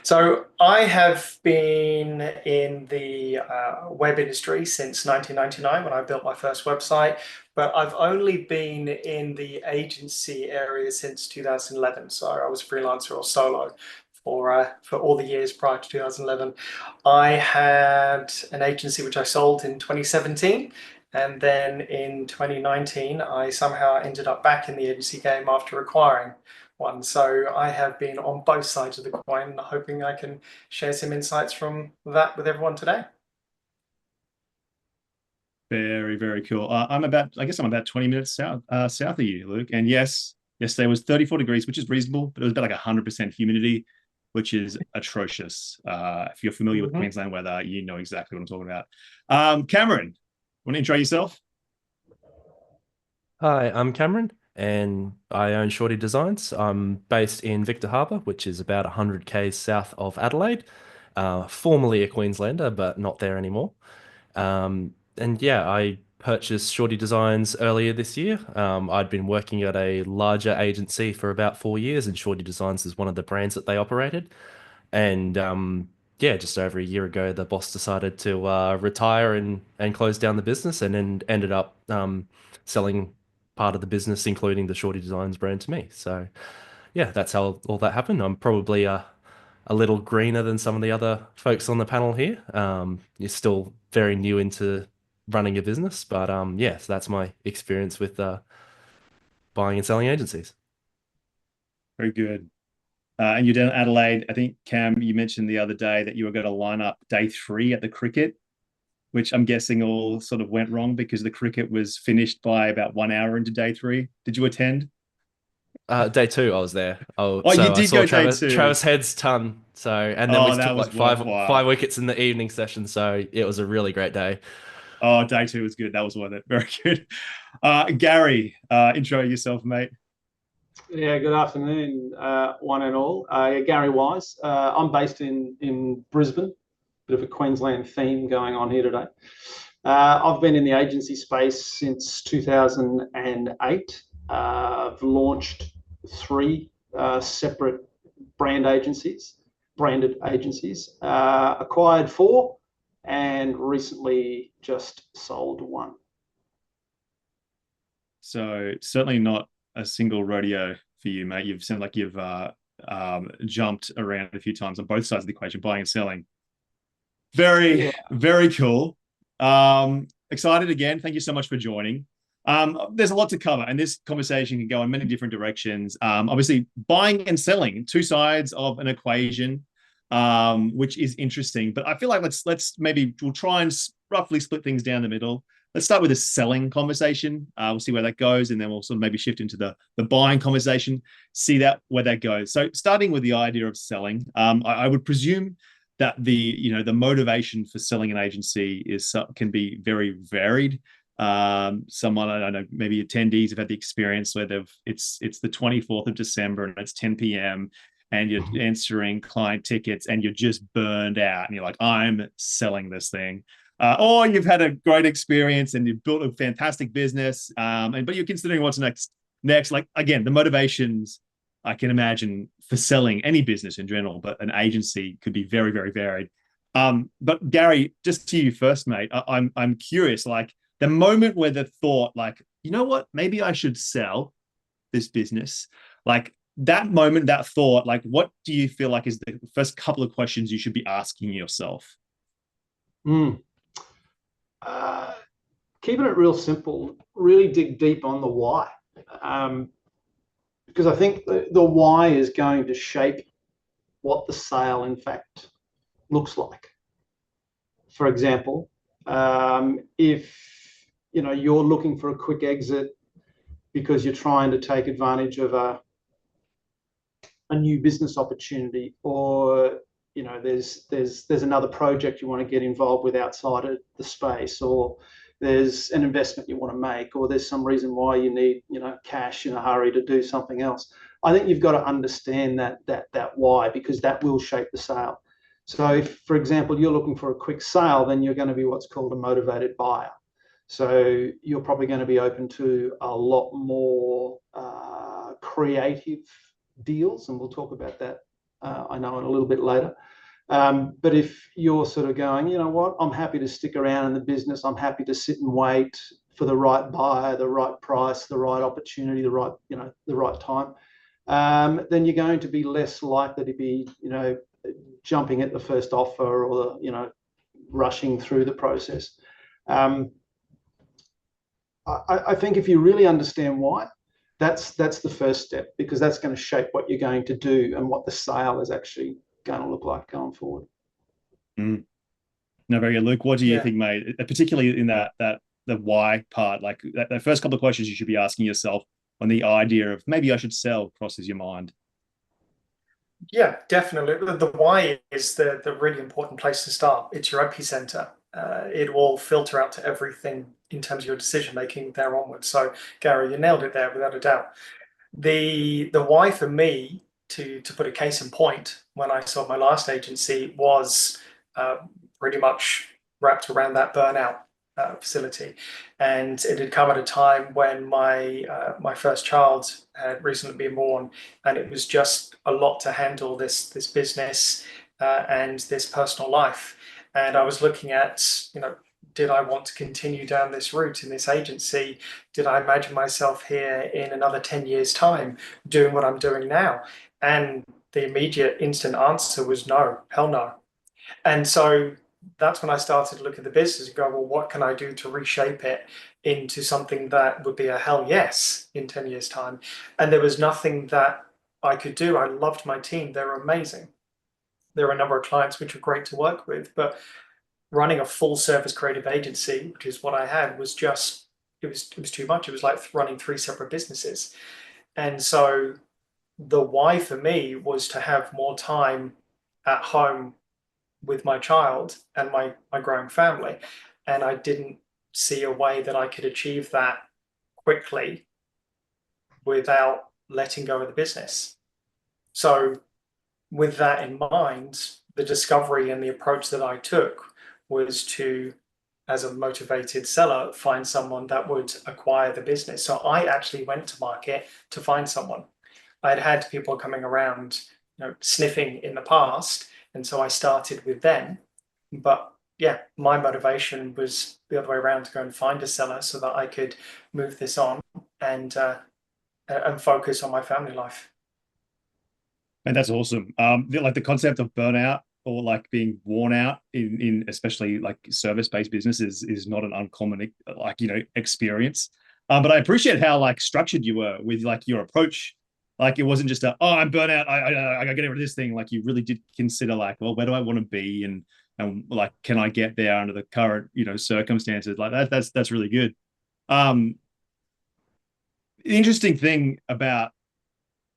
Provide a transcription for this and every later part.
So I have been in the web industry since 1999 when I built my first website, but I've only been in the agency area since 2011. So I was a freelancer or solo for all the years prior to 2011. I had an agency which I sold in 2017. And then in 2019, I somehow ended up back in the agency game after acquiring one. So I have been on both sides of the coin, hoping I can share some insights from that with everyone today. Very, very cool. I guess I'm about 20 minutes south of you, Luke. And yes, yesterday was 34 degrees, which is reasonable, but it was about like 100% humidity, which is atrocious. If you're familiar with Mhm. Queensland weather, you know exactly what I'm talking about. Cameron, want to intro yourself? Hi, I'm Cameron and I own Shorty Designs. I'm based in Victor Harbor, which is about 100 k's south of Adelaide. Formerly a Queenslander, but not there anymore. And yeah, I purchased Shorty Designs earlier this year. I'd been working at a larger agency for about 4 years, and Shorty Designs is one of the brands that they operated. And yeah, just over a year ago, the boss decided to retire and close down the business, and then ended up selling part of the business, including the Shorty Designs brand, to me. So yeah, that's how all that happened. I'm probably a little greener than some of the other folks on the panel here. You're still very new into running a business, but yeah, so that's my experience with buying and selling agencies. Very good. And you're down in Adelaide. I think, Cam, you mentioned the other day that you were going to line up day three at the cricket, which I'm guessing all sort of went wrong because the cricket was finished by about 1 hour into day three. Did you attend? Day two, I was there. Oh, Oh, you so I did saw go day Travis two. Head's ton. So, and then we Oh, that took was like five worthwhile. wickets in the evening session. So it was a really great day. Oh, day two was good. That was worth it. Very good. Gary, intro yourself, mate. Yeah, good afternoon, one and all. Yeah, Gary Wise. I'm based in Brisbane. Bit of a Queensland theme going on here today. I've been in the agency space since 2008. I've launched three separate branded agencies, acquired four, and recently just sold one. So certainly not a single rodeo for you, mate. You've sounded like you've jumped around a few times on both sides of the equation, buying and selling. Very, Yeah. very cool. Excited again. Thank you so much for joining. There's a lot to cover, and this conversation can go in many different directions. Obviously, buying and selling, two sides of an equation, which is interesting. But I feel like let's maybe we'll try and roughly split things down the middle. Let's start with a selling conversation. We'll see where that goes, and then we'll sort of maybe shift into the buying conversation, see that where that goes. So, starting with the idea of selling, I would presume that the motivation for selling an agency can be very varied. Someone, I don't know, maybe attendees have had the experience where it's the 24th of December and it's 10 p.m. and you're answering client tickets and you're just burned out and you're like, I'm selling this thing. Or you've had a great experience and you've built a fantastic business, but you're considering what's next. Next, like again, the motivations I can imagine for selling any business in general, but an agency could be very, very varied. But Gary, just to you first, mate, I'm curious, like the moment where the thought, like, you know what, maybe I should sell this business, like that moment, that thought, like, what do you feel like is the first couple of questions you should be asking yourself? Mm. Uh, Keeping it real simple, really dig deep on the why. Um, because I think the why is going to shape what the sale, in fact, looks like. For example, if you're looking for a quick exit because you're trying to take advantage of a new business opportunity, or there's another project you want to get involved with outside of the space, or there's an investment you want to make, or there's some reason why you need cash in a hurry to do something else. I think you've got to understand that why, because that will shape the sale. So if, for example, you're looking for a quick sale, then you're going to be what's called a motivated buyer. So you're probably going to be open to a lot more creative deals, and we'll talk about that I know, a little bit later. But if you're sort of going, you know what, I'm happy to stick around in the business. I'm happy to sit and wait for the right buyer, the right price, the right opportunity, the right time. Then you're going to be less likely to be, jumping at the first offer or rushing through the process. I think if you really understand why, that's the first step, because that's going to shape what you're going to do and what the sale is actually going to look like going forward. No, very good. Luke, what do you Yeah. think, mate? Particularly in that the why part, like that first couple of questions you should be asking yourself when the idea of maybe I should sell crosses your mind. Yeah, definitely. The why is the really important place to start. It's your epicenter. It will filter out to everything in terms of your decision making there onwards. So, Gary, you nailed it there without a doubt. The why for me, to put a case in point, when I sold my last agency, was uh, pretty much wrapped around that burnout facility, and it had come at a time when my first child had recently been born, and it was just a lot to handle this business and this personal life. And I was looking at, did I want to continue down this route in this agency? Did I imagine myself here in another 10 years' time doing what I'm doing now? And the immediate instant answer was no, hell no. And so that's when I started to look at the business and go, well, what can I do to reshape it into something that would be a hell yes in 10 years' time? And there was nothing that I could do. I loved my team, they were amazing. There were a number of clients which were great to work with, but running a full service creative agency, which is what I had, was just it was too much. It was like running three separate businesses. And so the why for me was to have more time at home with my child and my growing family. And I didn't see a way that I could achieve that quickly without letting go of the business. So with that in mind, the discovery and the approach that I took was to, as a motivated seller, find someone that would acquire the business. So I actually went to market to find someone. I'd had people coming around, sniffing in the past, and so I started with them. But yeah, my motivation was the other way around, to go and find a seller so that I could move this on and focus on my family life. And that's awesome. Like the concept of burnout or like being worn out in especially like service-based businesses is not an uncommon experience. But I appreciate how like structured you were with like your approach. Like it wasn't just I'm burnt out. I gotta get rid of this thing. Like you really did consider like, well, where do I want to be, and like can I get there under the current circumstances? Like that's really good. The interesting thing about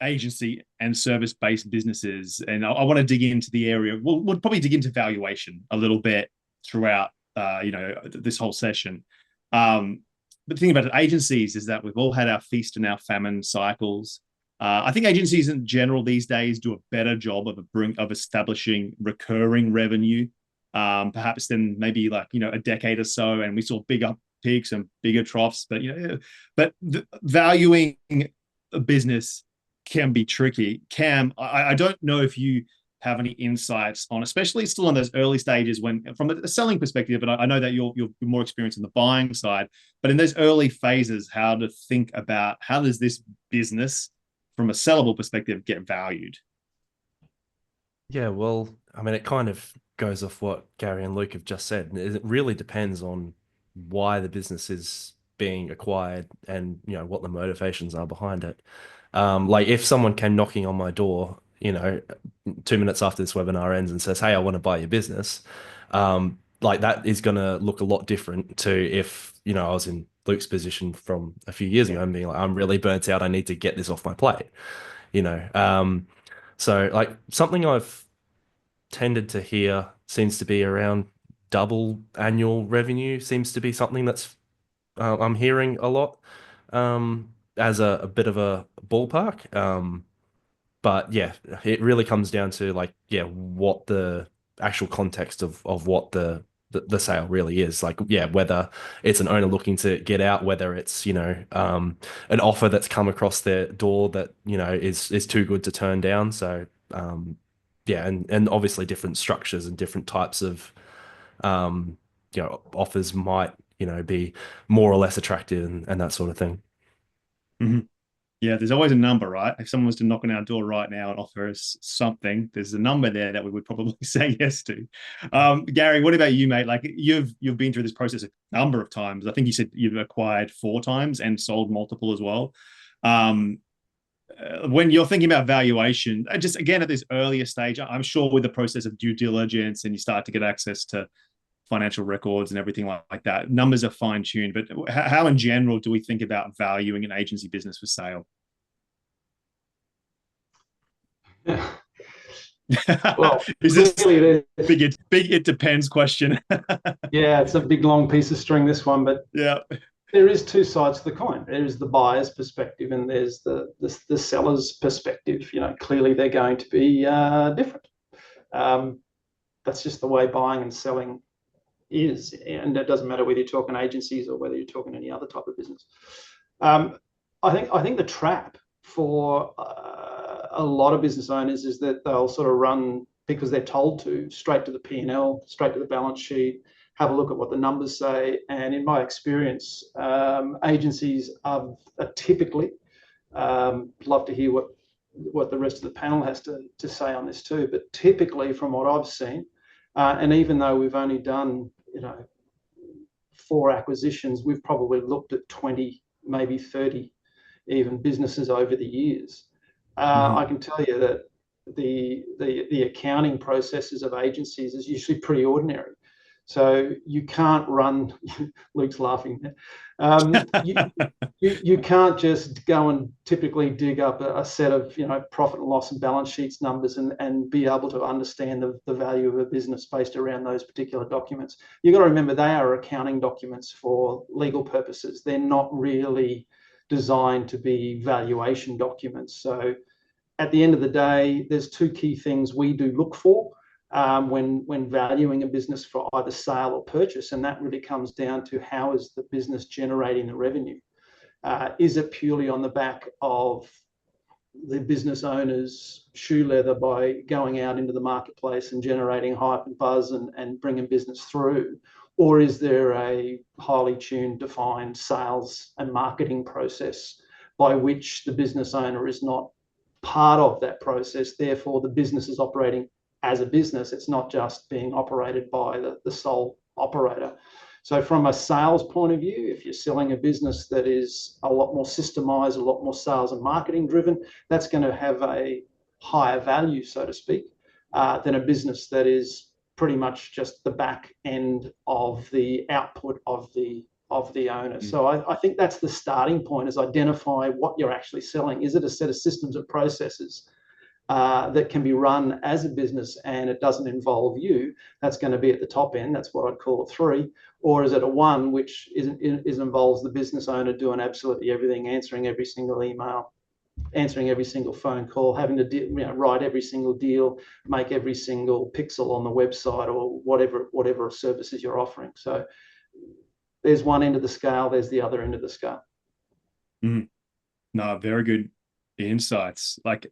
agency and service-based businesses, and I want to dig into the area. We'll probably dig into valuation a little bit throughout this whole session. But the thing about agencies is that we've all had our feast and our famine cycles. I think agencies in general these days do a better job of establishing recurring revenue, perhaps than maybe like a decade or so. And we saw bigger peaks and bigger troughs, but valuing a business can be tricky. Cam, I don't know if you have any insights on, especially still on those early stages when, from a selling perspective, and I know that you're more experienced in the buying side, but in those early phases, how to think about how does this business, from a sellable perspective, get valued? Yeah, well, I mean, it kind of goes off what Gary and Luke have just said. It really depends on why the business is being acquired and what the motivations are behind it. Like if someone came knocking on my door, 2 minutes after this webinar ends and says, "Hey, I want to buy your business," like that is going to look a lot different to if I was in Luke's position from a few years ago and being like, "I'm really burnt out. I need to get this off my plate." So like something I've tended to hear seems to be around double annual revenue seems to be something that's I'm hearing a lot as a bit of a ballpark. But yeah, it really comes down to like, yeah, what the actual context of what the sale really is. Like, yeah, whether it's an owner looking to get out, whether it's, an offer that's come across their door that, is too good to turn down. So, yeah, and obviously different structures and different types of offers might be more or less attractive and that sort of thing. Mm-hmm. Yeah, there's always a number, right? If someone was to knock on our door right now and offer us something, there's a number there that we would probably say yes to. Gary, what about you, mate? Like you've been through this process a number of times. I think you said you've acquired 4 times and sold multiple as well. When you're thinking about valuation, just again at this earlier stage, I'm sure with the process of due diligence and you start to get access to financial records and everything like that, numbers are fine-tuned. But how in general do we think about valuing an agency business for sale? Yeah. Well, is this clearly big it depends question? Yeah, it's a big long piece of string, this one, but yeah, there is 2 sides to the coin. There is the buyer's perspective and there's the seller's perspective. Clearly they're going to be different. That's just the way buying and selling is, and it doesn't matter whether you're talking agencies or whether you're talking any other type of business. I think the trap for a lot of business owners is that they'll sort of run because they're told to straight to the P&L, straight to the balance sheet, have a look at what the numbers say. And in my experience, agencies are typically, love to hear what the rest of the panel has to say on this too, but typically from what I've seen, and even though we've only done 4 acquisitions, we've probably looked at 20, maybe 30 even businesses over the years. I can tell you that the accounting processes of agencies is usually pretty ordinary. So you can't run. Luke's laughing. You can't just go and typically dig up a set of profit and loss and balance sheets numbers and be able to understand the value of a business based around those particular documents. You've got to remember they are accounting documents for legal purposes. They're not really designed to be valuation documents. So at the end of the day, there's 2 key things we do look for when valuing a business for either sale or purchase, and that really comes down to how is the business generating the revenue. Is it purely on the back of the business owner's shoe leather by going out into the marketplace and generating hype and buzz and bringing business through? Or is there a highly tuned, defined sales and marketing process by which the business owner is not part of that process? Therefore, the business is operating as a business. It's not just being operated by the sole operator. So from a sales point of view, if you're selling a business that is a lot more systemized, a lot more sales and marketing driven, that's going to have a higher value, so to speak, than a business that is pretty much just the back end of the output of the owner. So I think that's the starting point, is identify what you're actually selling. Is it a set of systems and processes that can be run as a business and it doesn't involve you? That's going to be at the top end. That's what I'd call a 3. Or is it a 1, which involves the business owner doing absolutely everything, answering every single email, answering every single phone call, having to write every single deal, make every single pixel on the website, or whatever services you're offering. So there's one end of the scale, there's the other end of the scale. No, very good insights. Like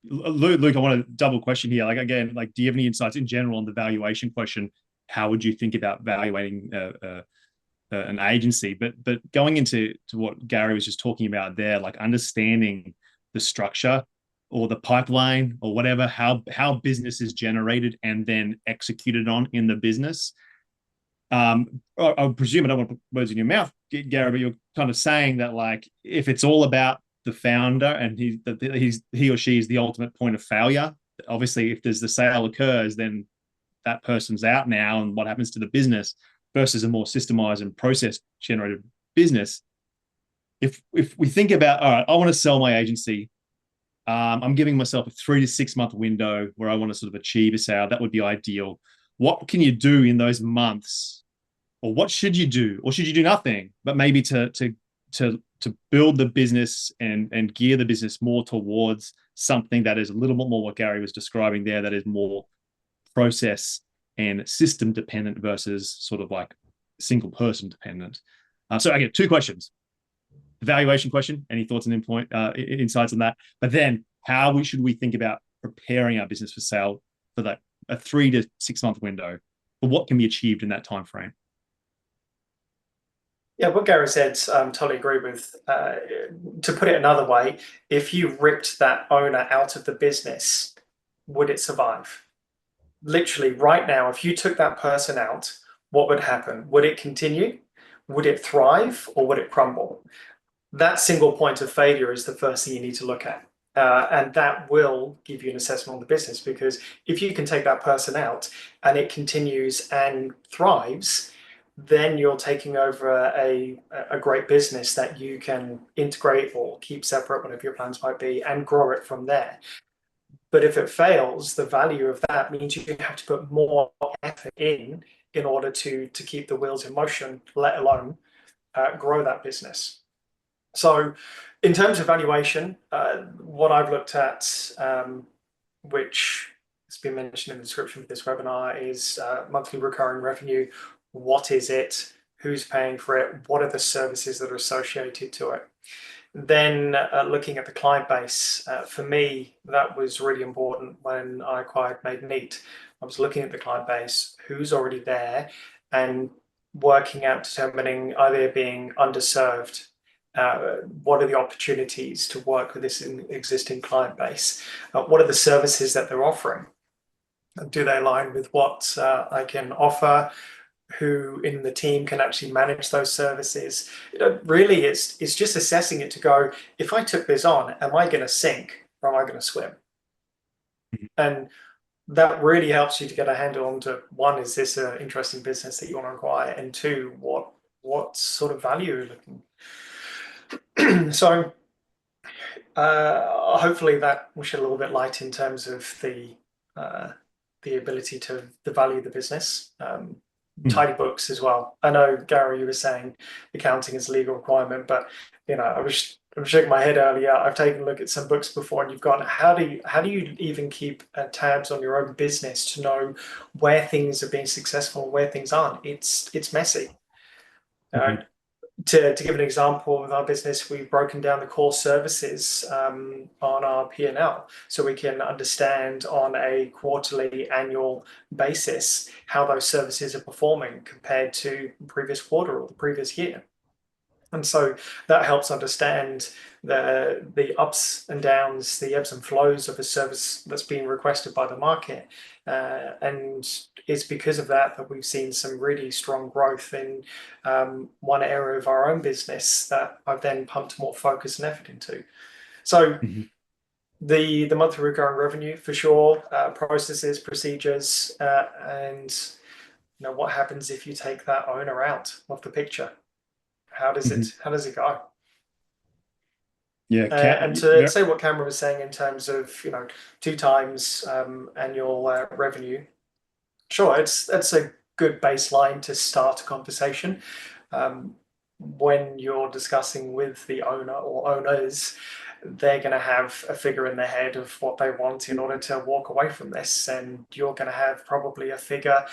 Luke, I want to double question here. Like again, like do you have any insights in general on the valuation question? How would you think about valuating an agency? But going into what Gary was just talking about there, like understanding the structure or the pipeline or whatever, how business is generated and then executed on in the business. I presume I don't want to put words in your mouth, Gary, but you're kind of saying that like if it's all about the founder and he or she is the ultimate point of failure, obviously if there's the sale occurs, then that person's out now, and what happens to the business versus a more systemized and process generated business. If we think about, all right, I want to sell my agency, I'm giving myself a 3 to 6 month window where I want to sort of achieve a sale. That would be ideal. What can you do in those months, or what should you do, or should you do nothing, but maybe to build the business and gear the business more towards something that is a little bit more what Gary was describing there, that is more process and system dependent versus sort of like single person dependent. So I get 2 questions. The valuation question, any thoughts and insights on that? But then should we think about preparing our business for sale for that a 3 to 6 month window, but what can be achieved in that time frame? Yeah, what Gary said, totally agree with. To put it another way, if you ripped that owner out of the business, would it survive? Literally, right now, if you took that person out, what would happen? Would it continue? Would it thrive, or would it crumble? That single point of failure is the first thing you need to look at. And that will give you an assessment on the business, because if you can take that person out and it continues and thrives, then you're taking over a great business that you can integrate or keep separate, whatever your plans might be, and grow it from there. But if it fails, the value of that means you have to put more effort in order to keep the wheels in motion, let alone grow that business. So in terms of valuation, what I've looked at, which has been mentioned in the description of this webinar, is monthly recurring revenue. What is it? Who's paying for it? What are the services that are associated to it? Then looking at the client base, for me, that was really important when I acquired Made Neat. I was looking at the client base, who's already there, and working out, determining, are they being underserved? What are the opportunities to work with this existing client base? What are the services that they're offering? Do they align with what I can offer? Who in the team can actually manage those services? Really, it's just assessing it to go, if I took this on, am I going to sink or am I going to swim? And that really helps you to get a handle on to, one, is this an interesting business that you want to acquire? And two, what sort of value are you looking? So hopefully that will shed a little bit light in terms of the ability to the value of the business. Tidy books as well. I know, Gary, you were saying accounting is a legal requirement, but I was shaking my head earlier. I've taken a look at some books before, and you've gone, how do you even keep tabs on your own business to know where things are being successful and where things aren't? It's messy. To give an example, with our business, we've broken down the core services on our P&L, so we can understand on a quarterly, annual basis how those services are performing compared to the previous quarter or the previous year. And so that helps understand the ups and downs, the ebbs and flows of a service that's being requested by the market. And it's because of that we've seen some really strong growth in one area of our own business that I've then pumped more focus and effort into. So the monthly recurring revenue, for sure, processes, procedures, and what happens if you take that owner out of the picture? How does it go? Yeah, and to say what Cameron was saying in terms of 2 times annual revenue, sure, that's a good baseline to start a conversation. When you're discussing with the owner or owners, they're going to have a figure in their head of what they want in order to walk away from this, and you're going to have probably a figure,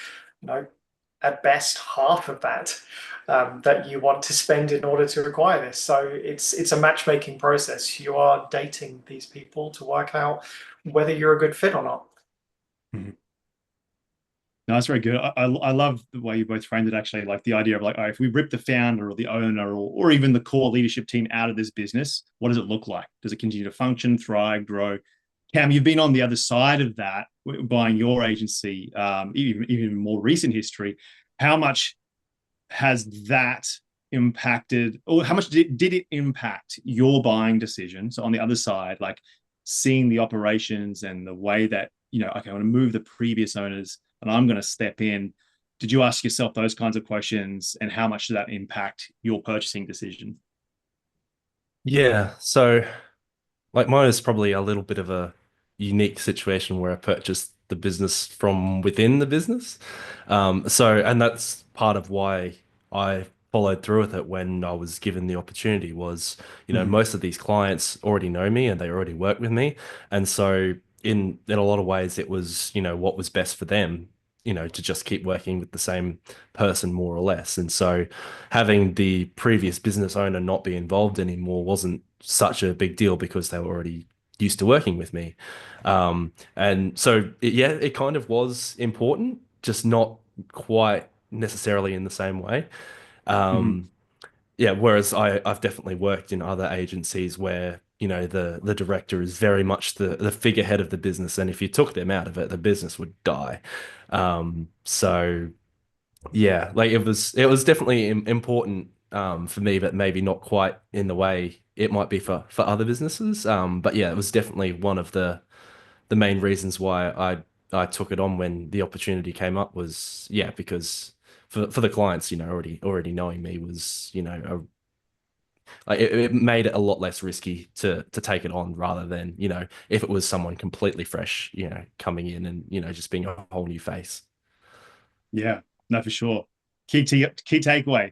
at best half of that that you want to spend in order to acquire this. So it's a matchmaking process. You are dating these people to work out whether you're a good fit or not. No, that's very good. I love the way you both framed it, actually, like the idea of like, if we rip the founder or the owner or even the core leadership team out of this business, what does it look like? Does it continue to function, thrive, grow? Cam, you've been on the other side of that, buying your agency, even more recent history. How much has that impacted, or how much did it impact your buying decisions on the other side, like seeing the operations and the way that, okay, I want to move the previous owners and I'm going to step in? Did you ask yourself those kinds of questions, and how much did that impact your purchasing decision? Yeah, so like mine is probably a little bit of a unique situation where I purchased the business from within the business. And that's part of why I followed through with it when I was given the opportunity was, most of these clients already know me and they already work with me. And so in a lot of ways, it was, what was best for them, to just keep working with the same person more or less. And so having the previous business owner not be involved anymore wasn't such a big deal because they were already used to working with me. And so, yeah, it kind of was important, just not quite necessarily in the same way. Mhm. Um, yeah, whereas I've definitely worked in other agencies where, the director is very much the figurehead of the business, and if you took them out of it, the business would die. So yeah, like it was definitely important for me, but maybe not quite in the way it might be for other businesses. But yeah, it was definitely one of the main reasons why I took it on when the opportunity came up was, yeah, because for the clients, already knowing me was, like it made it a lot less risky to take it on rather than, if it was someone completely fresh, coming in and, just being a whole new face. Yeah, no, for sure. Key takeaway: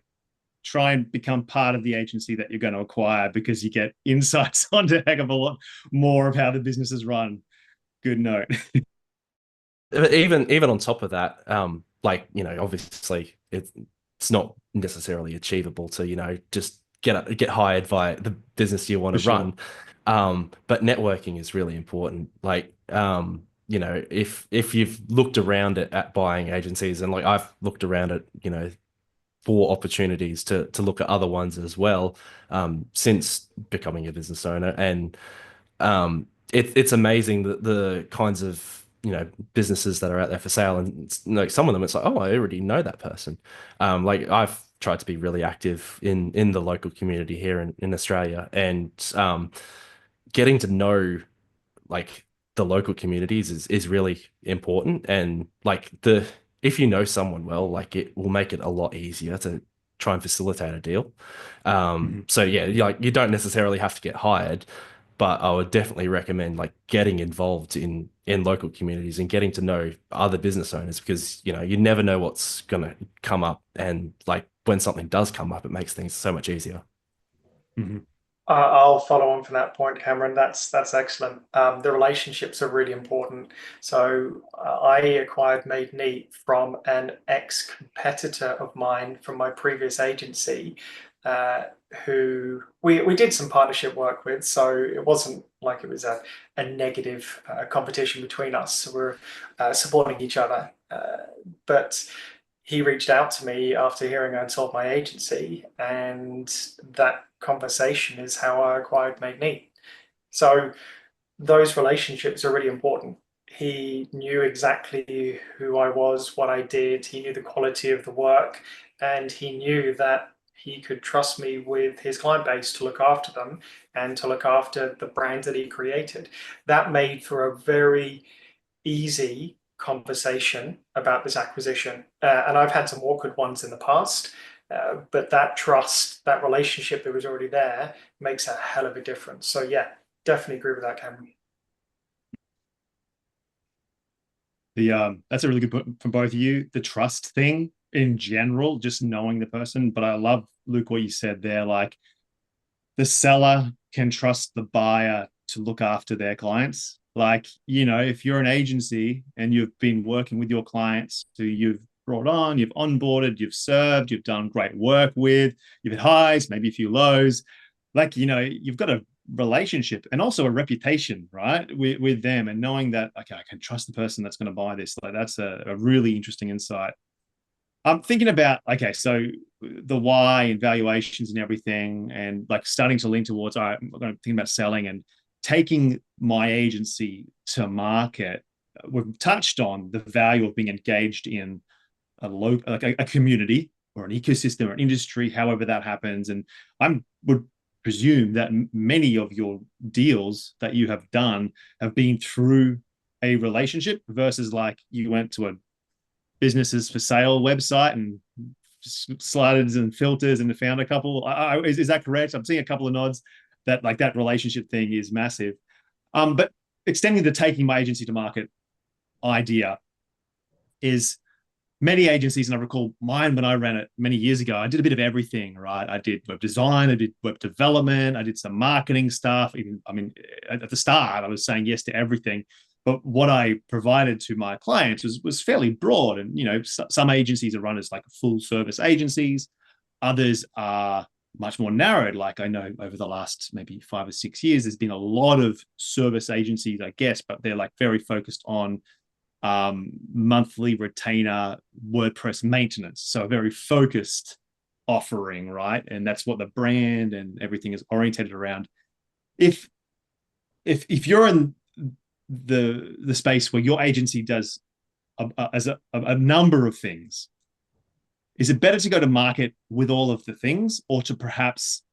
try and become part of the agency that you're going to acquire, because you get insights onto a heck of a lot more of how the business is run. Good note. But even on top of that, like, obviously it's not necessarily achievable to, just get hired by the business you want For to sure. run. But networking is really important. Like, if you've looked around at buying agencies, and like I've looked around at, for opportunities to look at other ones as well, since becoming a business owner. And it's amazing that the kinds of, businesses that are out there for sale, and like some of them, it's like, oh, I already know that person. Like I've tried to be really active in the local community here in Australia, and getting to know, like, the local communities is really important. And like, if you know someone well, like, it will make it a lot easier to try and facilitate a deal. Mhm. So yeah, like, you don't necessarily have to get hired, but I would definitely recommend, like, getting involved in local communities and getting to know other business owners, because you never know what's gonna come up, and like, when something does come up, it makes things so much easier. Mhm. I'll follow on from that point, Cameron. That's excellent. The relationships are really important. So I acquired Made Neat from an ex-competitor of mine from my previous agency, uh, who we did some partnership work with. So it wasn't like it was a negative competition between us. So we're supporting each other. But he reached out to me after hearing I'd sold my agency, and that conversation is how I acquired Made Neat. So those relationships are really important. He knew exactly who I was, what I did, he knew the quality of the work, and he knew that he could trust me with his client base to look after them and to look after the brand that he created. That made for a very easy conversation about this acquisition. And I've had some awkward ones in the past, but that trust, that relationship that was already there makes a hell of a difference. So, yeah, definitely agree with that, Cameron. That's a really good point from both of you. The trust thing in general, just knowing the person. But I love, Luke, what you said there. Like, the seller can trust the buyer to look after their clients. Like, if you're an agency and you've been working with your clients who you've brought on, you've onboarded, you've served, you've done great work with, you've had highs, maybe a few lows, like, you've got a relationship and also a reputation, right, with them, and knowing that, okay, I can trust the person that's going to buy this. Like, that's a really interesting insight. I'm thinking about, okay, so the why and valuations and everything, and like starting to lean towards, all right, I'm going to think about selling and taking my agency to market. We've touched on the value of being engaged in like a community or an ecosystem or an industry, however that happens. And I would presume that many of your deals that you have done have been through a relationship versus like you went to a businesses for sale website and sliders and filters and found a couple. Is that correct? I'm seeing a couple of nods that like that relationship thing is massive. But extending the taking my agency to market idea is many agencies, and I recall mine when I ran it many years ago, I did a bit of everything, right? I did web design, I did web development, I did some marketing stuff. Even, I mean, at the start, I was saying yes to everything. But what I provided to my clients was fairly broad. And, some agencies are run as like full service agencies. Others are much more narrowed. Like I know over the last maybe 5 or 6 years, there's been a lot of service agencies, I guess, but they're like very focused on monthly retainer WordPress maintenance. So a very focused offering, right? And that's what the brand and everything is orientated around. If you're in the space where your agency does a number of things, is it better to go to market with all of the things, or to perhaps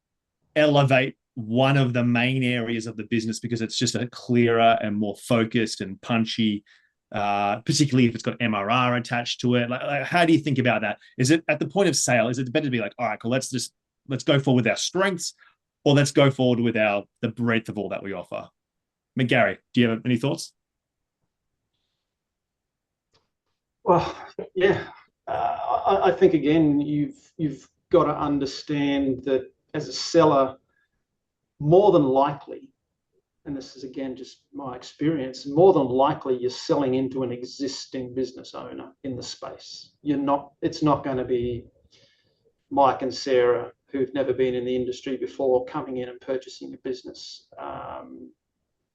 elevate one of the main areas of the business because it's just a clearer and more focused and punchy, particularly if it's got MRR attached to it? Like, how do you think about that? Is it at the point of sale, is it better to be like, all right, cool, let's go forward with our strengths, or let's go forward with the breadth of all that we offer? I mean, Gary, do you have any thoughts? Well, yeah, I think again, you've got to understand that as a seller, more than likely, and this is again just my experience, more than likely you're selling into an existing business owner in the space. It's not going to be Mike and Sarah who've never been in the industry before coming in and purchasing a business.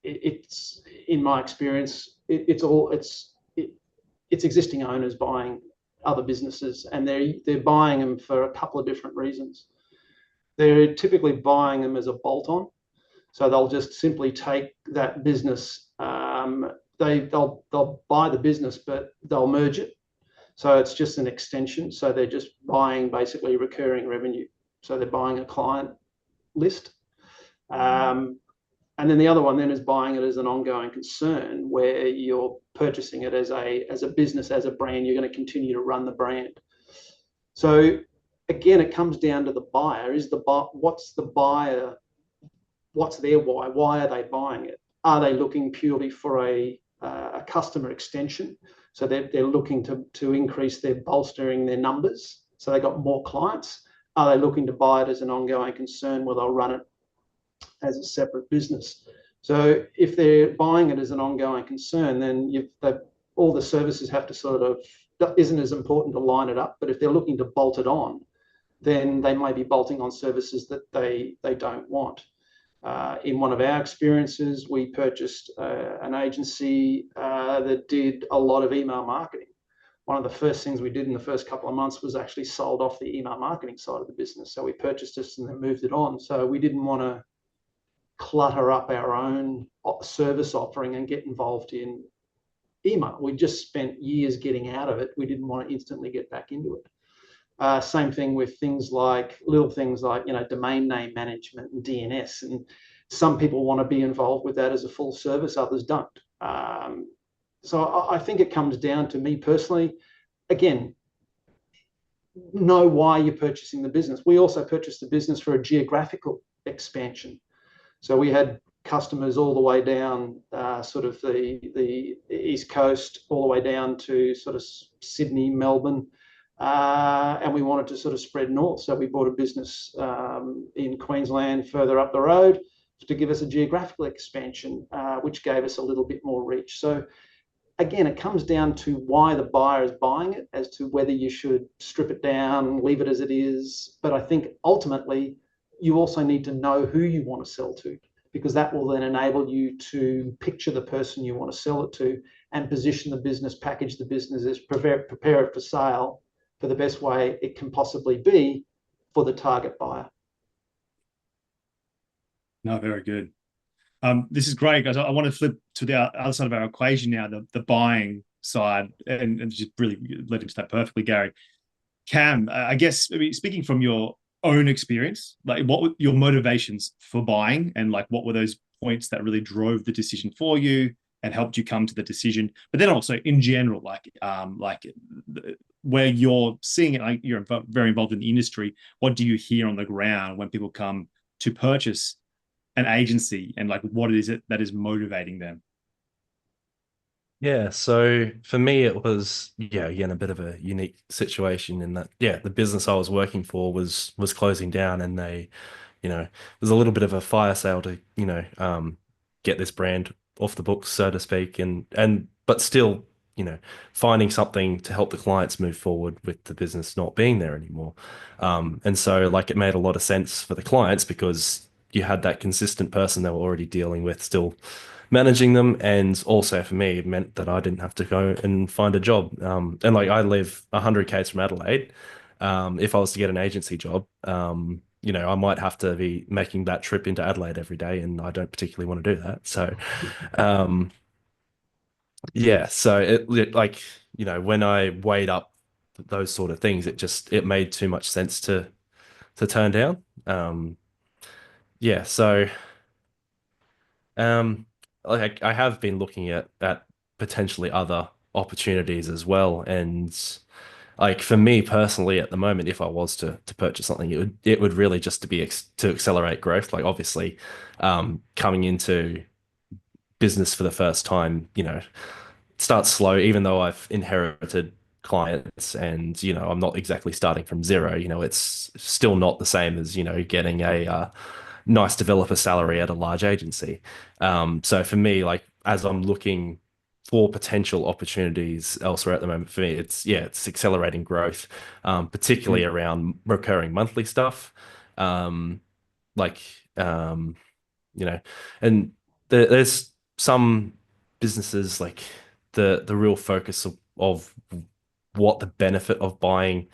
It's in my experience, it's existing owners buying other businesses, and they're buying them for a couple of different reasons. They're typically buying them as a bolt-on, so they'll just simply take that business. They'll buy the business, but they'll merge it, so it's just an extension. So they're just buying basically recurring revenue. So they're buying a client list. And then the other one then is buying it as an ongoing concern, where you're purchasing it as a business, as a brand. You're going to continue to run the brand. So again, it comes down to the buyer. What's the buyer? What's their why? Why are they buying it? Are they looking purely for a customer extension? So they're looking to increase their bolstering their numbers, so they got more clients. Are they looking to buy it as an ongoing concern where they'll run it as a separate business? So if they're buying it as an ongoing concern, then all the services have to sort of, isn't as important to line it up. But if they're looking to bolt it on, then they may be bolting on services that they don't want. In one of our experiences, we purchased an agency that did a lot of email marketing. One of the first things we did in the first couple of months was actually sold off the email marketing side of the business. So we purchased this and then moved it on. So we didn't want to clutter up our own service offering and get involved in email. We just spent years getting out of it. We didn't want to instantly get back into it. Same thing with little things like domain name management and DNS. And some people want to be involved with that as a full service, others don't. So I think it comes down to me personally. Again, know why you're purchasing the business. We also purchased the business for a geographical expansion. So we had customers all the way down sort of the East Coast, all the way down to sort of Sydney, Melbourne, and we wanted to sort of spread north. So we bought a business in Queensland further up the road to give us a geographical expansion, which gave us a little bit more reach. So again, it comes down to why the buyer is buying it, as to whether you should strip it down, leave it as it is. But I think ultimately, you also need to know who you want to sell to, because that will then enable you to picture the person you want to sell it to and position the business, package the business, as prepare it for sale for the best way it can possibly be for the target buyer. No, very good. This is great, guys. I want to flip to the other side of our equation now, the buying side, and just really led into that perfectly, Gary. Cam, I guess, speaking from your own experience, like what were your motivations for buying, and like what were those points that really drove the decision for you and helped you come to the decision? But then also in general, where you're seeing it, like you're very involved in the industry, what do you hear on the ground when people come to purchase an agency, and like what is it that is motivating them? Yeah, so for me, it was, again, a bit of a unique situation in that, the business I was working for was closing down, and they, it was a little bit of a fire sale to, get this brand off the books, so to speak, but still finding something to help the clients move forward with the business not being there anymore. And so like it made a lot of sense for the clients because you had that consistent person they were already dealing with still managing them. And also for me, it meant that I didn't have to go and find a job. And like I live 100 k's from Adelaide. If I was to get an agency job, I might have to be making that trip into Adelaide every day, and I don't particularly want to do that. So, um, yeah, so like, when I weighed up those sort of things, it made too much sense to turn down. Yeah, so um, like I have been looking at potentially other opportunities as well, and like for me personally at the moment, if I was to purchase something, it would really just to be to accelerate growth. Like obviously, coming into business for the first time, starts slow, even though I've inherited clients and, I'm not exactly starting from zero. It's still not the same as, getting a nice developer salary at a large agency. So for me, like as I'm looking for potential opportunities elsewhere at the moment, for me, it's accelerating growth, particularly around recurring monthly stuff. Um, like, um, you know, and there's some businesses like the real focus of what the benefit of buying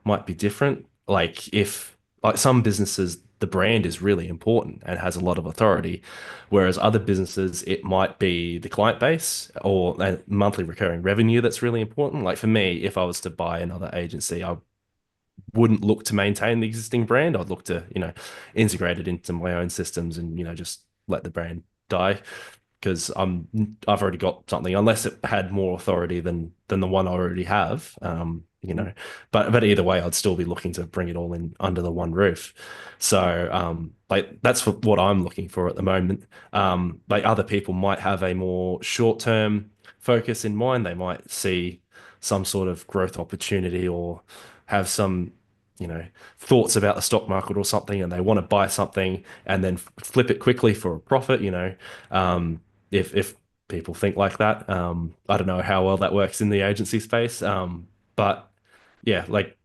might be different. Like if like some businesses, the brand is really important and has a lot of authority, whereas other businesses, it might be the client base or monthly recurring revenue that's really important. Like for me, if I was to buy another agency, I wouldn't look to maintain the existing brand. I'd look to, integrate it into my own systems and, just let the brand die because I've already got something unless it had more authority than the one I already have. But either way, I'd still be looking to bring it all in under the one roof. So like that's what I'm looking for at the moment. Like other people might have a more short-term focus in mind. They might see some sort of growth opportunity or have some thoughts about the stock market or something and they want to buy something and then flip it quickly for a profit. If people think like that. I don't know how well that works in the agency space. But yeah, like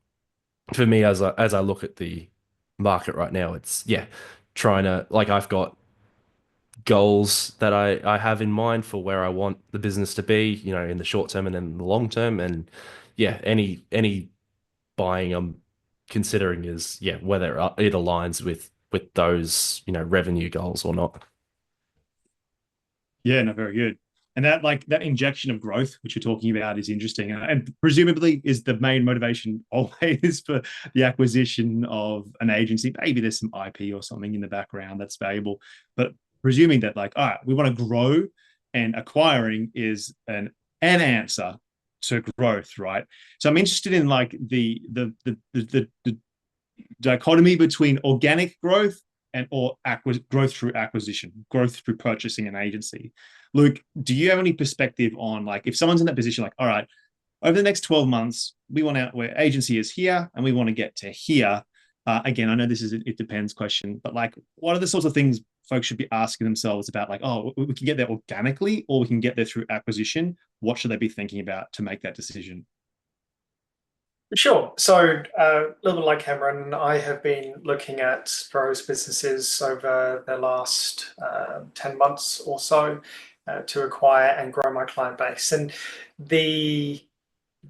for me, as I look at the market right now, it's trying to like I've got goals that I have in mind for where I want the business to be, in the short term and then in the long term. And yeah, any buying I'm considering is whether it aligns with those, revenue goals or not. Yeah, no, very good. And that injection of growth, which you're talking about, is interesting, and presumably is the main motivation always for the acquisition of an agency. Maybe there's some IP or something in the background that's valuable, but presuming that, like, all right, we want to grow, and acquiring is an answer to growth, right? So I'm interested in like the dichotomy between organic growth or growth through acquisition, growth through purchasing an agency. Luke, do you have any perspective on like if someone's in that position, like, all right, over the next 12 months, we want out where agency is here and we want to get to here. Again, I know this is it depends question, but like, what are the sorts of things folks should be asking themselves about? Like, oh, we can get there organically, or we can get there through acquisition. What should they be thinking about to make that decision? Sure. So, a little bit like Cameron, I have been looking at various businesses over the last 10 months or so to acquire and grow my client base. And the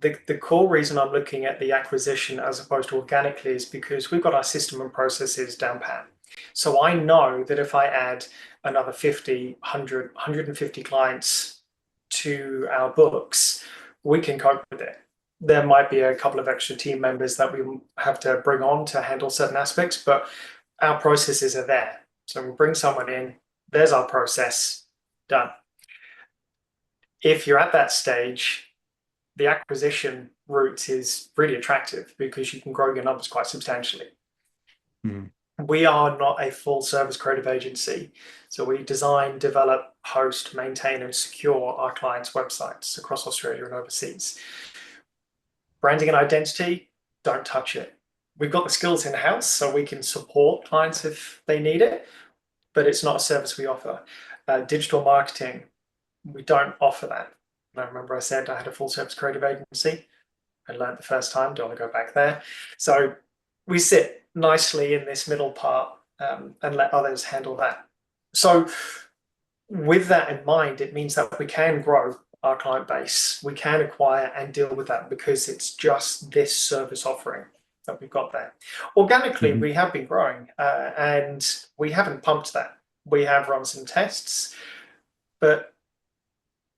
the core reason I'm looking at the acquisition as opposed to organically is because we've got our system and processes down pat. So I know that if I add another 50, 100, 150 clients to our books, we can cope with it. There might be a couple of extra team members that we have to bring on to handle certain aspects, but our processes are there. So we bring someone in, there's our process, done. If you're at that stage, the acquisition route is really attractive because you can grow your numbers quite substantially. Mm. We are not a full service creative agency. So we design, develop, host, maintain, and secure our clients' websites across Australia and overseas. Branding and identity, don't touch it. We've got the skills in-house, so we can support clients if they need it, but it's not a service we offer. Digital marketing, we don't offer that. I remember I said I had a full service creative agency. I learned the first time, don't want to go back there. So we sit nicely in this middle part, and let others handle that. So with that in mind, it means that we can grow our client base, we can acquire and deal with that because it's just this service offering that we've got there. Organically, we have been growing, and we haven't pumped that. We have run some tests, but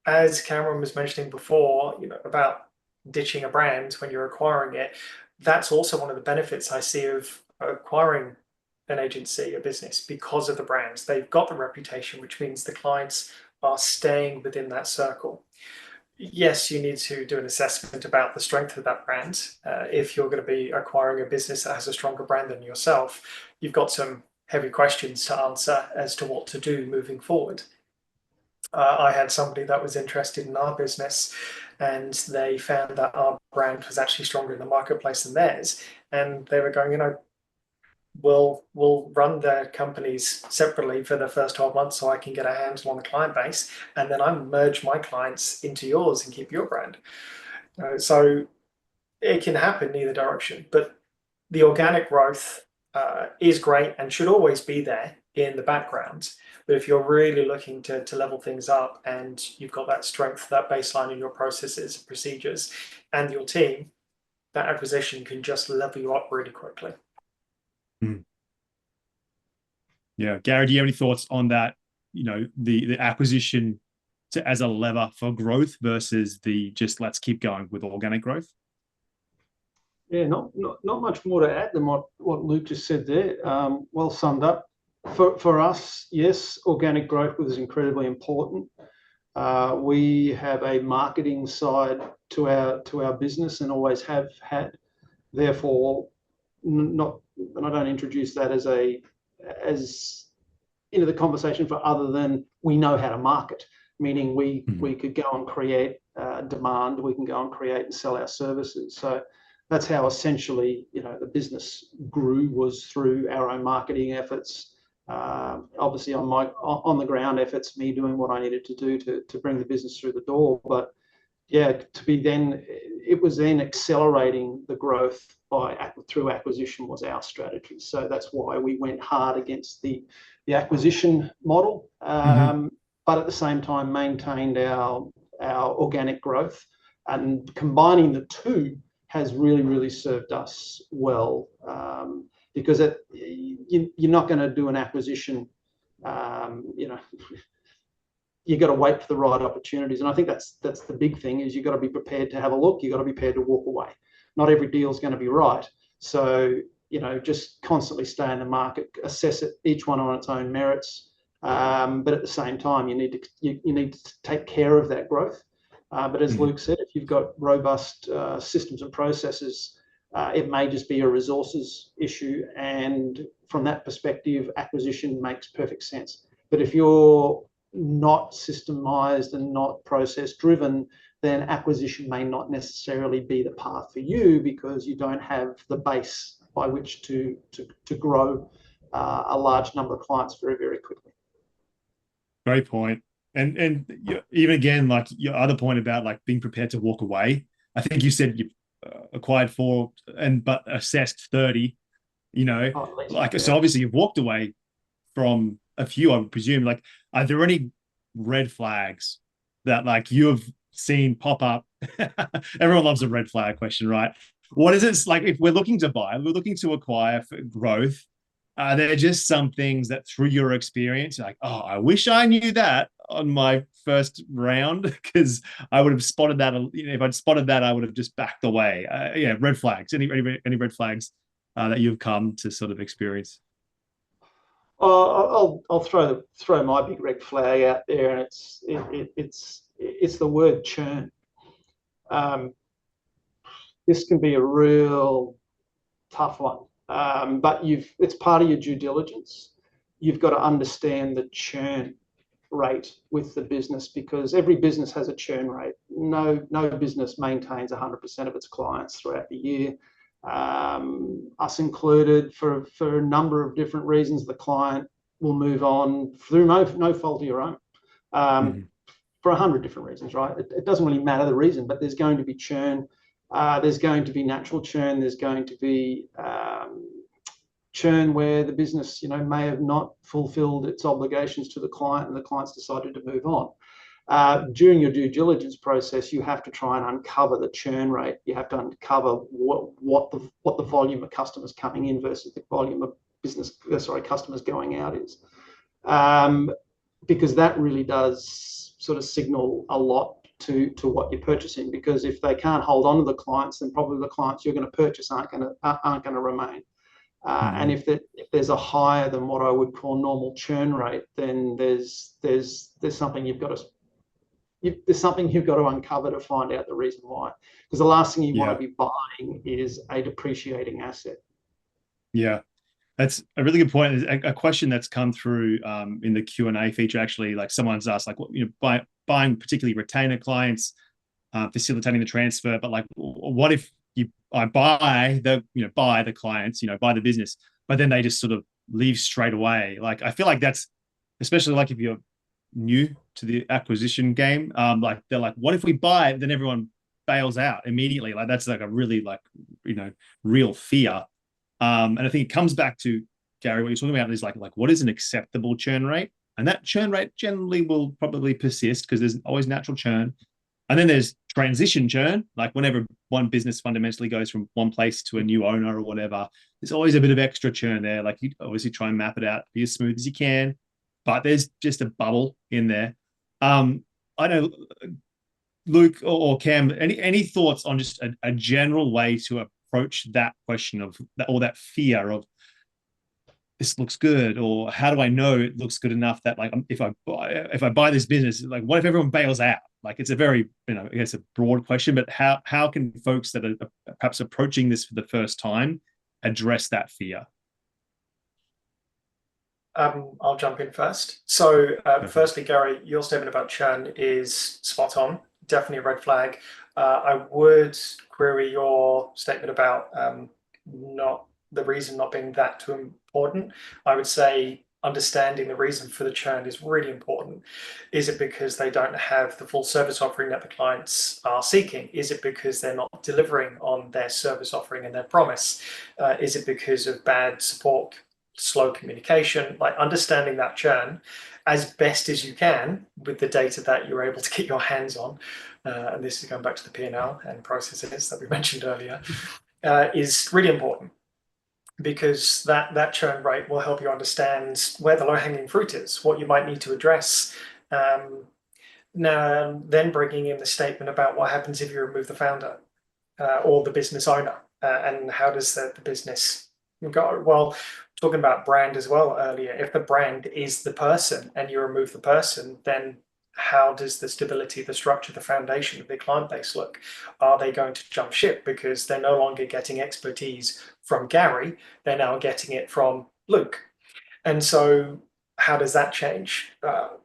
as Cameron was mentioning before, about ditching a brand when you're acquiring it, that's also one of the benefits I see of acquiring an agency, a business, because of the brands. They've got the reputation, which means the clients are staying within that circle. Yes, you need to do an assessment about the strength of that brand. If you're going to be acquiring a business that has a stronger brand than yourself, you've got some heavy questions to answer as to what to do moving forward. I had somebody that was interested in our business, and they found that our brand was actually stronger in the marketplace than theirs. And they were going, we'll run their companies separately for the first 12 months so I can get a handle on the client base, and then I merge my clients into yours and keep your brand. So it can happen either direction, but the organic growth is great and should always be there in the background. But if you're really looking to level things up and you've got that strength, that baseline in your processes, procedures, and your team, that acquisition can just level you up really quickly. Yeah. Gary, do you have any thoughts on that? The acquisition as a lever for growth versus the just let's keep going with organic growth? Yeah, not much more to add than what Luke just said there. Well summed up. For us, yes, organic growth was incredibly important. We have a marketing side to our business and always have had. Therefore, and I don't introduce that as into the conversation for other than we know how to market, meaning we could go and create demand, we can go and create and sell our services. So that's how essentially the business grew, was through our own marketing efforts. Obviously on the ground efforts, me doing what I needed to do to bring the business through the door. But yeah, it was then accelerating the growth through acquisition was our strategy. So that's why we went hard against the acquisition model, but at the same time maintained our organic growth, and combining the two has really, really served us well, because you're not going to do an acquisition, you've got to wait for the right opportunities. And I think that's the big thing, is you've got to be prepared to have a look. You've got to be prepared to walk away. Not every deal is going to be right. So, just constantly stay in the market, assess it, each one on its own merits. But at the same time, you need to take care of that growth. But as Luke said, if you've got robust systems and processes, it may just be a resources issue. And from that perspective, acquisition makes perfect sense. But if you're not systemized and not process driven, then acquisition may not necessarily be the path for you, because you don't have the base by which to grow a large number of clients very, very quickly. Great point. And even again, like your other point about like being prepared to walk away, I think you said you acquired 4 but assessed 30, so obviously you've walked away from a few, I would presume. Like, are there any red flags that like you have seen pop up? Everyone loves a red flag question, right? What is it like if we're looking to buy, we're looking to acquire for growth? Are there just some things that through your experience, like, oh, I wish I knew that on my first round, because I would have spotted that. If I'd spotted that, I would have just backed away. Red flags. Any red flags that you've come to sort of experience? I'll throw my big red flag out there, and it's the word churn. This can be a real tough one, but it's part of your due diligence. You've got to understand the churn rate with the business, because every business has a churn rate. No business maintains 100% of its clients throughout the year. Us included, for a number of different reasons. The client will move on through no fault of your own. for 100 different reasons, right? It doesn't really matter the reason, but there's going to be churn. There's going to be natural churn. There's going to be churn where the business, may have not fulfilled its obligations to the client and the client's decided to move on. During your due diligence process, you have to try and uncover the churn rate. You have to uncover what the volume of customers coming in versus the volume of customers going out is, because that really does sort of signal a lot to what you're purchasing. Because if they can't hold on to the clients, then probably the clients you're going to purchase aren't going to remain. And if there's a higher than what I would call normal churn rate, then there's something you've got to uncover to find out the reason why. Because the last thing you want to be buying is a depreciating asset. Yeah, that's a really good point. A question that's come through in the Q&A feature, actually, like someone's asked, like, buying particularly retainer clients, facilitating the transfer, but like, what if I buy the clients, buy the business, but then they just sort of leave straight away? Like, I feel like that's, especially like if you're new to the acquisition game, like they're like, what if we buy it, then everyone bails out immediately? Like, that's like a really real fear. And I think it comes back to, Gary, what you're talking about is like what is an acceptable churn rate? And that churn rate generally will probably persist because there's always natural churn. And then there's transition churn, like whenever one business fundamentally goes from one place to a new owner or whatever, there's always a bit of extra churn there. Like, you obviously try and map it out, be as smooth as you can, but there's just a bubble in there. I know, Luke or Cam, any thoughts on just a general way to approach that question of that, or that fear of, this looks good, or how do I know it looks good enough that, like, if I buy this business, like, what if everyone bails out? Like, it's a very, I guess, a broad question, but how can folks that are perhaps approaching this for the first time address that fear? I'll jump in first. So, firstly, Gary, your statement about churn is spot on. Definitely a red flag. I would query your statement about not the reason not being that too important. I would say understanding the reason for the churn is really important. Is it because they don't have the full service offering that the clients are seeking? Is it because they're not delivering on their service offering and their promise? Is it because of bad support, slow communication? Like, understanding that churn as best as you can with the data that you're able to get your hands on, and this is going back to the P&L and processes that we mentioned earlier, is really important, because that churn rate will help you understand where the low-hanging fruit is, what you might need to address. Now, then bringing in the statement about what happens if you remove the founder or the business owner, and how does the business go? Well, talking about brand as well earlier, if the brand is the person and you remove the person, then how does the stability, the structure, the foundation of the client base look? Are they going to jump ship because they're no longer getting expertise from Gary, they're now getting it from Luke? And so how does that change?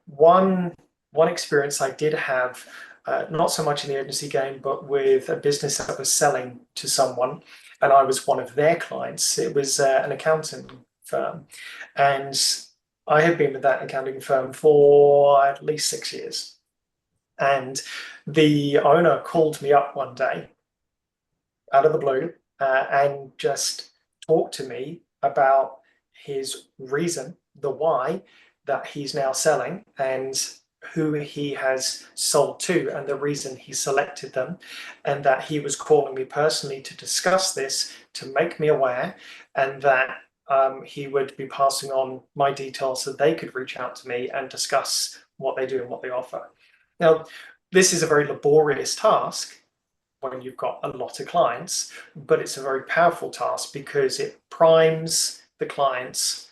One experience I did have, not so much in the agency game, but with a business that was selling to someone, and I was one of their clients. It was an accounting firm, and I had been with that accounting firm for at least 6 years. And the owner called me up one day out of the blue and just talked to me about his reason, the why that he's now selling, and who he has sold to, and the reason he selected them, and that he was calling me personally to discuss this, to make me aware, and that he would be passing on my details so they could reach out to me and discuss what they do and what they offer. Now, this is a very laborious task when you've got a lot of clients, but it's a very powerful task because it primes the clients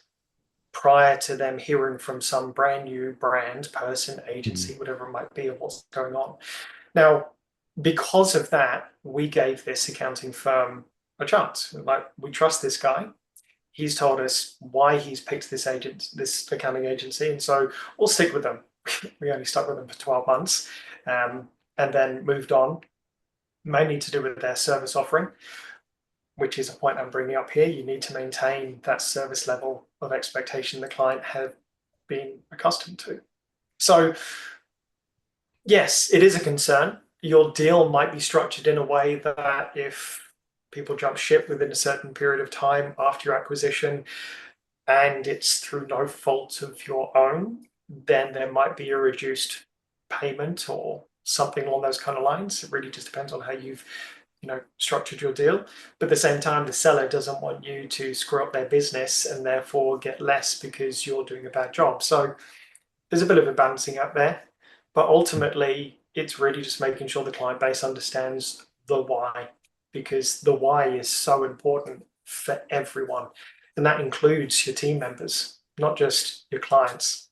prior to them hearing from some brand new brand, person, agency, whatever it might be, of what's going on. Now, because of that, we gave this accounting firm a chance. Like, we trust this guy. He's told us why he's picked this accounting agency, and so we'll stick with them. We only stuck with them for 12 months, and then moved on, mainly to do with their service offering, which is a point I'm bringing up here. You need to maintain that service level of expectation the client have been accustomed to. So Yes, it is a concern. Your deal might be structured in a way that if people jump ship within a certain period of time after your acquisition and it's through no fault of your own, then there might be a reduced payment or something along those kind of lines. It really just depends on how you've, structured your deal. But at the same time, the seller doesn't want you to screw up their business and therefore get less because you're doing a bad job. So there's a bit of a balancing act there, but ultimately it's really just making sure the client base understands the why, because the why is so important for everyone. And that includes your team members, not just your clients.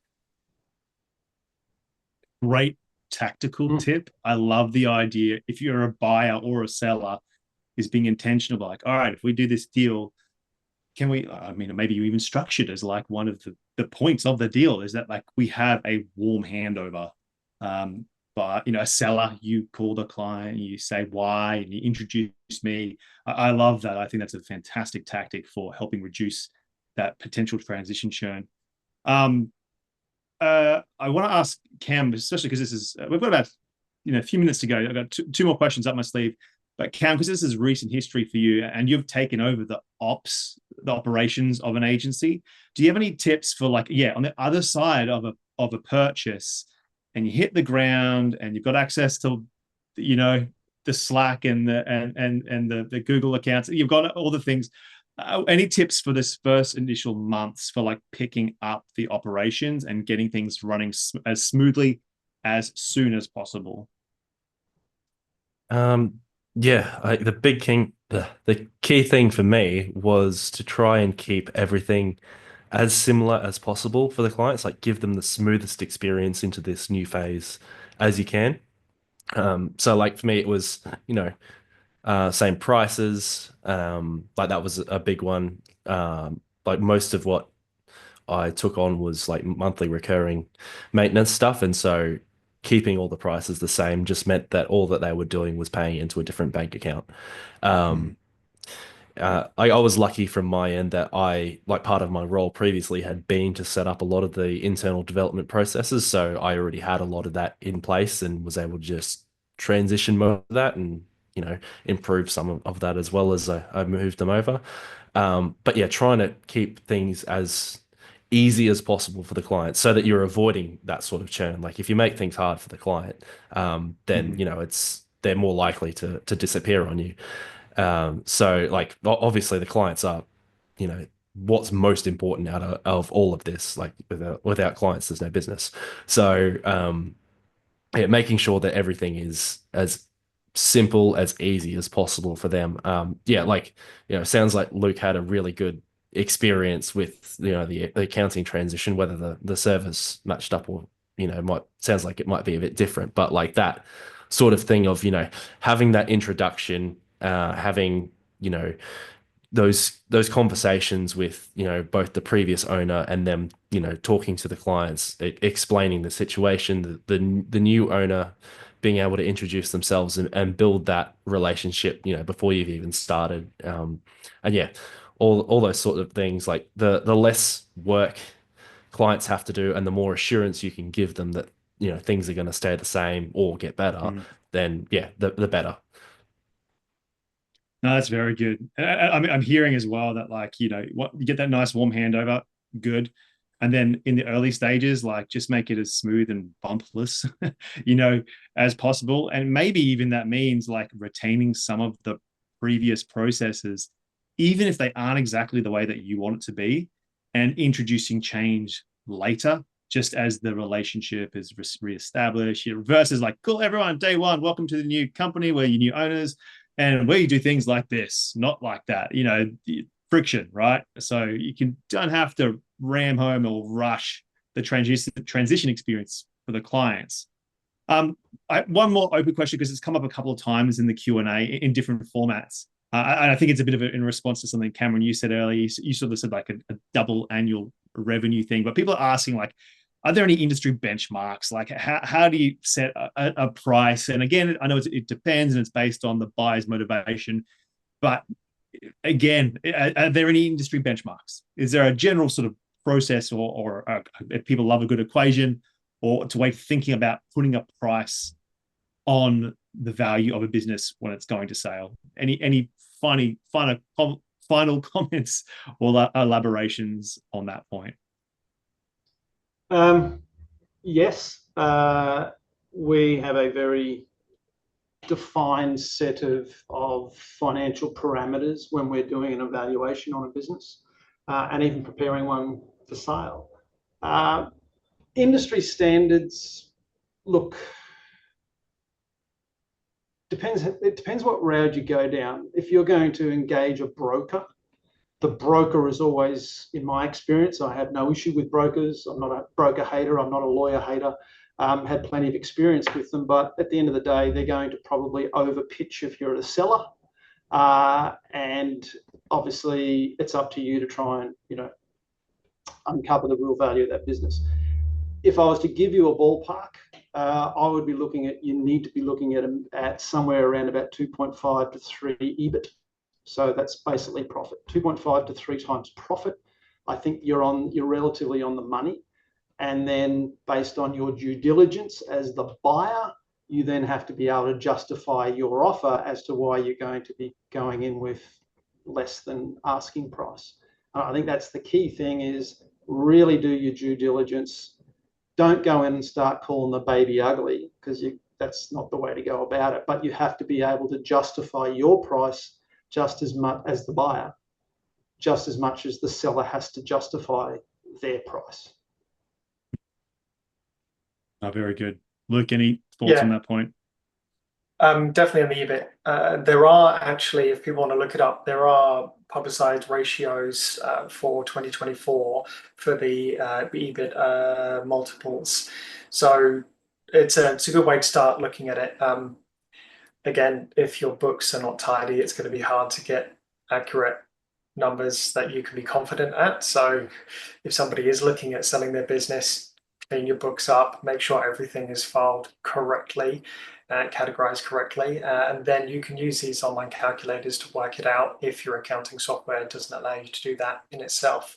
Great tactical tip. I love the idea. If you're a buyer or a seller, is being intentional. Like, all right, if we do this deal, can we, I mean, maybe you even structured as like one of the points of the deal is that like we have a warm handover. But a seller, you call the client, you say why, and you introduce me. I love that. I think that's a fantastic tactic for helping reduce that potential transition churn. I want to ask Cam, especially because this is we've got about a few minutes to go. I've got two more questions up my sleeve. But Cam, because this is recent history for you, and you've taken over the operations of an agency. Do you have any tips for on the other side of a purchase, and you hit the ground, and you've got access to, the Slack and the Google accounts. You've got all the things. Any tips for this first initial months for picking up the operations and getting things running as smoothly as soon as possible? Yeah, the key thing for me was to try and keep everything as similar as possible for the clients, like give them the smoothest experience into this new phase as you can. So like for me, it was, same prices. Like that was a big one. Like most of what I took on was like monthly recurring maintenance stuff. And so keeping all the prices the same just meant that all that they were doing was paying into a different bank account. Um, I was lucky from my end that like part of my role previously had been to set up a lot of the internal development processes. So I already had a lot of that in place and was able to just transition most of that and, improve some of that as well as I moved them over. But yeah, trying to keep things as easy as possible for the client so that you're avoiding that sort of churn. Like if you make things hard for the client, then, they're more likely to disappear on you. So like obviously the clients are, what's most important out of all of this. Like without clients, there's no business. So yeah, making sure that everything is as simple as easy as possible for them. Yeah, like sounds like Luke had a really good experience with the accounting transition, whether the service matched up or might sounds like it might be a bit different, but like that sort of thing of having that introduction, having those conversations with both the previous owner and them talking to the clients, explaining the situation, the new owner being able to introduce themselves and build that relationship before you've even started, and yeah, all those sort of things, like the less work clients have to do and the more assurance you can give them that things are going to stay the same or get better, then yeah, the better. No, that's very good. I'm hearing as well that you get that nice warm handover, good, and then in the early stages, just make it as smooth and bumpless, as possible, and maybe even that means retaining some of the previous processes, even if they aren't exactly the way that you want it to be, and introducing change later, just as the relationship is reestablished. Versus cool, everyone, day one, welcome to the new company, we're your new owners. And where you do things like this, not like that, friction, right? So don't have to ram home or rush the transition experience for the clients. One more open question, because it's come up a couple of times in the Q&A in different formats. And I think it's a bit of in response to something, Cameron, you said earlier. You sort of said a double annual revenue thing, but people are asking are there any industry benchmarks? How do you set a price? And again, I know it depends and it's based on the buyer's motivation. But again, are there any industry benchmarks? Is there a general sort of process or if people love a good equation, or it's a way of thinking about putting a price on the value of a business when it's going to sale. Any final comments or elaborations on that point? Yes, we have a very defined set of financial parameters when we're doing an evaluation on a business, and even preparing one for sale. Industry standards, look, it depends what route you go down. If you're going to engage a broker, the broker is always, in my experience, I have no issue with brokers. I'm not a broker hater. I'm not a lawyer hater. Had plenty of experience with them, but at the end of the day, they're going to probably overpitch if you're a seller. And obviously, it's up to you to try and, uncover the real value of that business. If I was to give you a ballpark, I would be looking at, you need to be looking at somewhere around about 2.5 to 3 EBIT. So that's basically profit, 2.5 to 3 times profit. I think you're relatively on the money. And then based on your due diligence as the buyer, you then have to be able to justify your offer as to why you're going to be going in with less than asking price. I think that's the key thing, is really do your due diligence. Don't go in and start calling the baby ugly, because that's not the way to go about it. But you have to be able to justify your price just as much as the buyer, just as much as the seller has to justify their price. Oh, very good. Luke, any thoughts on that point? Definitely on the EBIT. There are actually, if people want to look it up, there are publicized ratios for 2024 for the EBIT multiples. So it's a good way to start looking at it. Again, if your books are not tidy, it's going to be hard to get accurate numbers that you can be confident at. So if somebody is looking at selling their business, clean your books up, make sure everything is filed correctly, categorized correctly, and then you can use these online calculators to work it out if your accounting software doesn't allow you to do that in itself.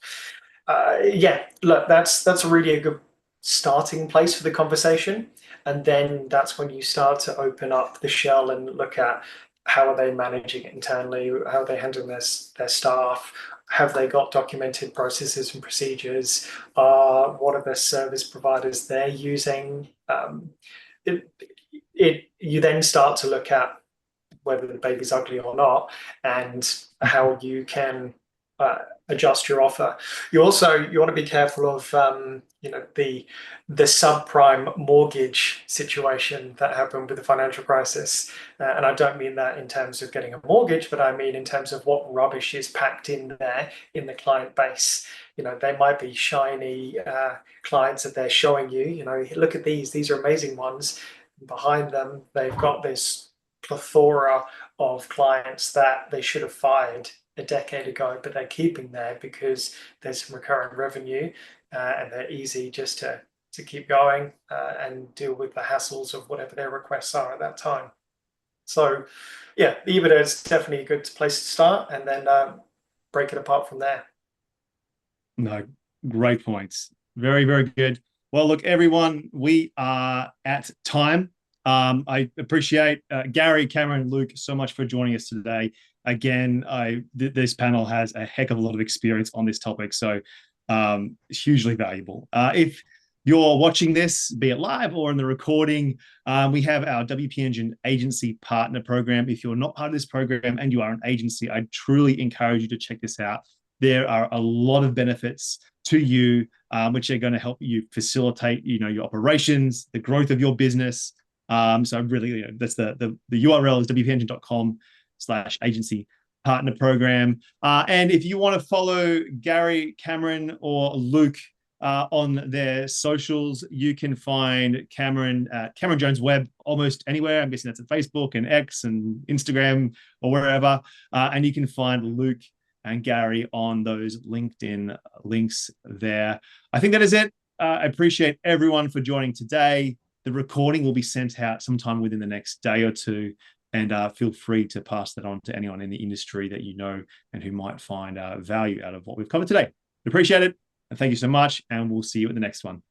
Yeah, look, that's a really good starting place for the conversation. And then that's when you start to open up the shell and look at how are they managing it internally, how are they handling their staff, have they got documented processes and procedures, what are the service providers they're using. You then start to look at whether the baby's ugly or not, and how you can adjust your offer. You want to be careful of the subprime mortgage situation that happened with the financial crisis, and I don't mean that in terms of getting a mortgage, but I mean in terms of what rubbish is packed in there in the client base. They might be shiny clients that they're showing you. Look at these are amazing ones. Behind them, they've got this plethora of clients that they should have fired a decade ago, but they're keeping there because there's some recurring revenue, and they're easy just to keep going and deal with the hassles of whatever their requests are at that time. So yeah, the EBITDA is definitely a good place to start, and then break it apart from there. No, great points. Very, very good. Well, look, everyone, we are at time. I appreciate Gary, Cameron, Luke so much for joining us today. Again, this panel has a heck of a lot of experience on this topic, so hugely valuable. If you're watching this, be it live or in the recording, we have our WP Engine Agency Partner Program. If you're not part of this program and you are an agency, I truly encourage you to check this out. There are a lot of benefits to you, which are going to help you facilitate, your operations, the growth of your business. So really, that's the URL is wpengine.com/agency partner program. And if you want to follow Gary, Cameron, or Luke on their socials, you can find Cameron at Cameron Jones Web almost anywhere. I'm guessing that's at Facebook and X and Instagram or wherever. And you can find Luke and Gary on those LinkedIn links there. I think that is it. I appreciate everyone for joining today. The recording will be sent out sometime within the next day or two, and feel free to pass that on to anyone in the industry that you know and who might find value out of what we've covered today. Appreciate it, and thank you so much, and we'll see you at the next one.